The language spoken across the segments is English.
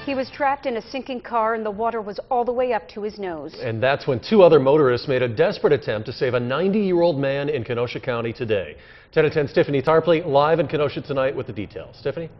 He was trapped in a sinking car and the water was all the way up to his nose. And that's when two other motorists made a desperate attempt to save a 90-year-old man in Kenosha County today. 10 at 10 Tiffany Tarpley live in Kenosha tonight with the details. Tiffany?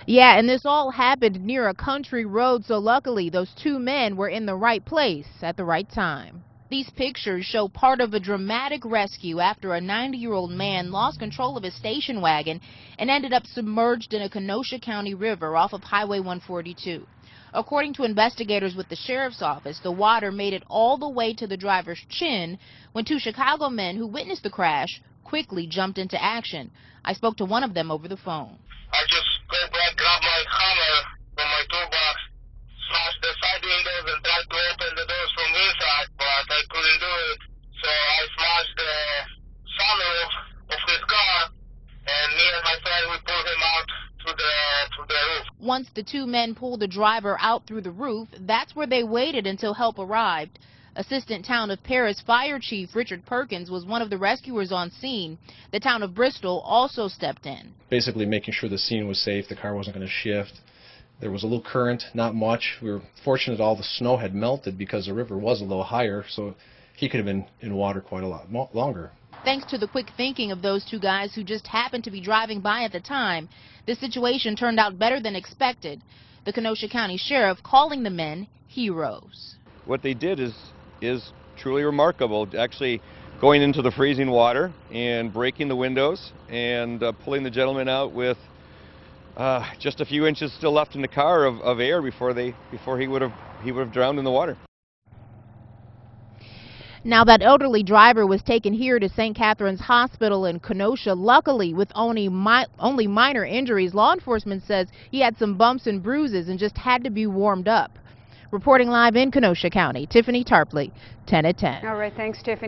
Yeah, and this all happened near a country road, so luckily those two men were in the right place at the right time. These pictures show part of a dramatic rescue after a 90-year-old man lost control of his station wagon and ended up submerged in a Kenosha County river off of Highway 142. According to investigators with the sheriff's office, the water made it all the way to the driver's chin when two Chicago men who witnessed the crash quickly jumped into action. I spoke to one of them over the phone. I just go back, grab my hammer from my toolbox, smash the side windows and try to open the doors from inside, but I couldn't do it. So I smashed the sunroof of his car, and me and my friend, we pulled him out to the roof. Once the two men pulled the driver out through the roof, that's where they waited until help arrived. Assistant Town of Paris Fire Chief Richard Perkins was one of the rescuers on scene. The town of Bristol also stepped in. Basically making sure the scene was safe, the car wasn't going to shift. There was a little current, not much. We were fortunate all the snow had melted because the river was a little higher, so he could have been in water quite a lot longer. Thanks to the quick thinking of those two guys who just happened to be driving by at the time, this situation turned out better than expected. The Kenosha County Sheriff calling the men heroes. What they did is truly remarkable, actually going into the freezing water and breaking the windows and pulling the gentleman out with just a few inches still left in the car of air before he would have drowned in the water. Now, that elderly driver was taken here to St. Catherine's Hospital in Kenosha, luckily with only minor injuries. Law enforcement says he had some bumps and bruises and just had to be warmed up. Reporting live in Kenosha County, Tiffany Tarpley, 10 at 10. All right, thanks, Tiffany.